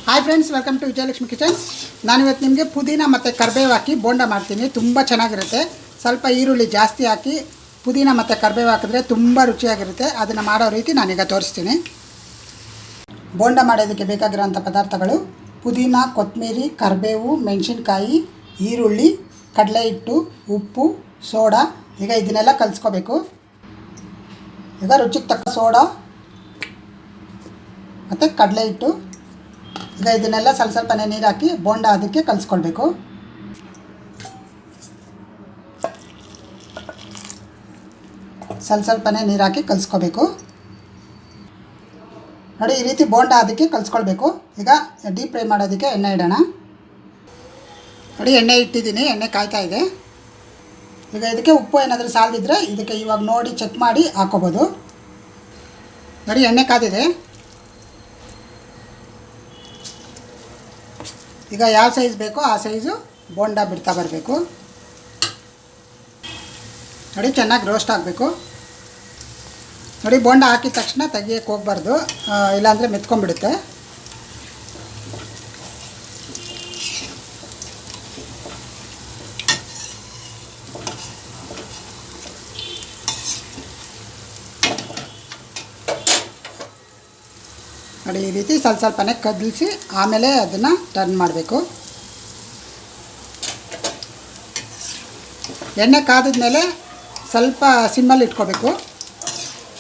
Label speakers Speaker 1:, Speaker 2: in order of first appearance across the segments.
Speaker 1: Hi friends, welcome to Vijayalakshmi kitchen. ನಾನಿವತ್ತು ನಿಮಗೆ ಪುದೀನ ಮತ್ತು ಕರಿಬೇವು ಹಾಕಿ ಬೋಂಡ ಮಾಡ್ತೀನಿ. ತುಂಬ ಚೆನ್ನಾಗಿರುತ್ತೆ. ಸ್ವಲ್ಪ ಈರುಳ್ಳಿ ಜಾಸ್ತಿ ಹಾಕಿ ಪುದೀನ ಮತ್ತು ಕರಿಬೇವು ಹಾಕಿದ್ರೆ ತುಂಬ ರುಚಿಯಾಗಿರುತ್ತೆ. ಅದನ್ನು ಮಾಡೋ ರೀತಿ ನಾನೀಗ ತೋರಿಸ್ತೀನಿ. ಬೋಂಡ ಮಾಡೋದಕ್ಕೆ ಬೇಕಾಗಿರೋಂಥ ಪದಾರ್ಥಗಳು: ಪುದೀನ, ಕೊತ್ತಂಬರಿ, ಕರಿಬೇವು, ಮೆಣಸಿನ್ಕಾಯಿ, ಈರುಳ್ಳಿ, ಕಡಲೆ ಹಿಟ್ಟು, ಉಪ್ಪು, ಸೋಡಾ. ಈಗ ಇದನ್ನೆಲ್ಲ ಕಲಿಸ್ಕೋಬೇಕು. ಈಗ ರುಚಿಗೆ ತಕ್ಕ ಸೋಡಾ ಮತ್ತು ಕಡಲೆ ಹಿಟ್ಟು. ಈಗ ಇದನ್ನೆಲ್ಲ ಸ್ವಲ್ಪನೇ ನೀರು ಹಾಕಿ ಬೋಂಡ ಅದಕ್ಕೆ ಕಲಿಸ್ಕೊಳ್ಬೇಕು. ಸ್ವಲ್ಪನೇ ನೀರು ಹಾಕಿ ಕಲಿಸ್ಕೋಬೇಕು. ನೋಡಿ, ಈ ರೀತಿ ಬೋಂಡ ಅದಕ್ಕೆ ಕಲಿಸ್ಕೊಳ್ಬೇಕು. ಈಗ ಡೀಪ್ ಫ್ರೈ ಮಾಡೋದಕ್ಕೆ ಎಣ್ಣೆ ಇಡೋಣ. ನೋಡಿ, ಎಣ್ಣೆ ಇಟ್ಟಿದ್ದೀನಿ, ಎಣ್ಣೆ ಕಾಯ್ತಾ ಇದೆ. ಈಗ ಇದಕ್ಕೆ ಉಪ್ಪು ಏನಾದರೂ ಸಾಲದಿದ್ದರೆ ಇದಕ್ಕೆ ಇವಾಗ ನೋಡಿ ಚೆಕ್ ಮಾಡಿ ಹಾಕ್ಕೋಬೋದು. ನೋಡಿ, ಎಣ್ಣೆ ಕಾದಿದೆ. ಈಗ ಯಾವ ಸೈಜ್ ಬೇಕೋ ಆ ಸೈಜು ಬೋಂಡ ಬಿಡ್ತಾ ಬರಬೇಕು. ನೋಡಿ, ಚೆನ್ನಾಗಿ ರೋಸ್ಟ್ ಆಗಬೇಕು. ನೋಡಿ, ಬೋಂಡ ಹಾಕಿದ ತಕ್ಷಣ ತೆಗಿಯೋಕ್ಕೆ ಹೋಗ್ಬಾರ್ದು, ಇಲ್ಲಾಂದರೆ ಮೆತ್ಕೊಂಡ್ಬಿಡುತ್ತೆ. ನೋಡಿ, ಈ ರೀತಿ ಸ್ವಲ್ಪನೇ ಕದಲಿಸಿ ಆಮೇಲೆ ಅದನ್ನು ಟರ್ನ್ ಮಾಡಬೇಕು. ಎಣ್ಣೆ ಕಾದಿದ ಮೇಲೆ ಸ್ವಲ್ಪ ಸಿಮ್ಮಲ್ಲಿ ಇಟ್ಕೋಬೇಕು.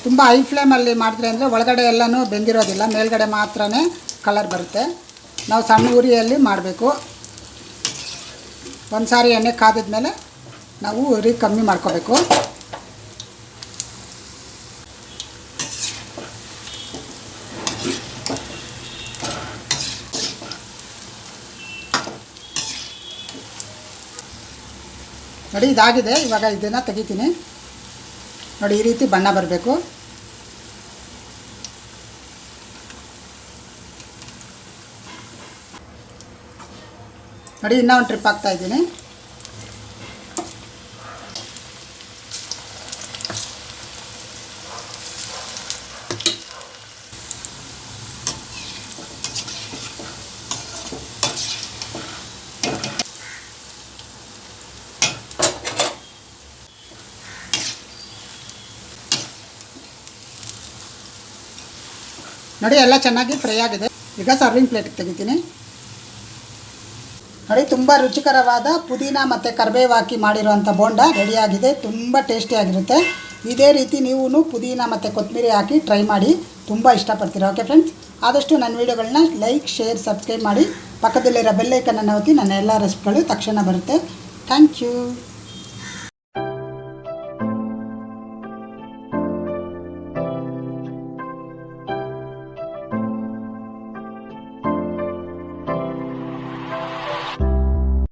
Speaker 1: ತುಂಬ ಹೈ ಫ್ಲೇಮಲ್ಲಿ ಮಾಡಿದ್ರೆ ಅಂದರೆ ಒಳಗಡೆ ಎಲ್ಲನೂ ಬೆಂದಿರೋದಿಲ್ಲ, ಮೇಲ್ಗಡೆ ಮಾತ್ರ ಕಲರ್ ಬರುತ್ತೆ. ನಾವು ಸಣ್ಣ ಉರಿಯಲ್ಲಿ ಮಾಡಬೇಕು. ಒಂದು ಸಾರಿ ಎಣ್ಣೆ ಕಾದಿದ ಮೇಲೆ ನಾವು ಉರಿ ಕಮ್ಮಿ ಮಾಡ್ಕೋಬೇಕು. ನೋಡಿ, ಇದಾಗಿದೆ. ಇವಾಗ ಇದನ್ನು ತೆಗಿತೀನಿ. ನೋಡಿ, ಈ ರೀತಿ ಬಣ್ಣ ಬರಬೇಕು. ನೋಡಿ, ಇನ್ನೂ ಒಂದು ಟ್ರಿಪ್ ಹಾಕ್ತಾಯಿದ್ದೀನಿ. ನೋಡಿ, ಎಲ್ಲ ಚೆನ್ನಾಗಿ ಫ್ರೈ ಆಗಿದೆ. ಈಗ ಸರ್ವಿಂಗ್ ಪ್ಲೇಟಿಗೆ ತೆಗಿತೀನಿ. ನೋಡಿ, ತುಂಬ ರುಚಿಕರವಾದ ಪುದೀನ ಮತ್ತು ಕರಿಬೇವು ಹಾಕಿ ಮಾಡಿರುವಂಥ ಬೋಂಡ ರೆಡಿಯಾಗಿದೆ. ತುಂಬ ಟೇಸ್ಟಿಯಾಗಿರುತ್ತೆ. ಇದೇ ರೀತಿ ನೀವು ಪುದೀನ ಮತ್ತು ಕೊತ್ತಂಬರಿ ಹಾಕಿ ಟ್ರೈ ಮಾಡಿ, ತುಂಬ ಇಷ್ಟಪಡ್ತೀರಾ. ಓಕೆ ಫ್ರೆಂಡ್ಸ್, ಆದಷ್ಟು ನನ್ನ ವೀಡಿಯೋಗಳನ್ನ ಲೈಕ್, ಶೇರ್, ಸಬ್ಸ್ಕ್ರೈಬ್ ಮಾಡಿ. ಪಕ್ಕದಲ್ಲಿರೋ ಬೆಲ್ ಐಕನನ್ನು ಒತ್ತಿ ನನ್ನ ಎಲ್ಲ ರೆಸಿಪಿಗಳು ತಕ್ಷಣ ಬರುತ್ತೆ. Thank you.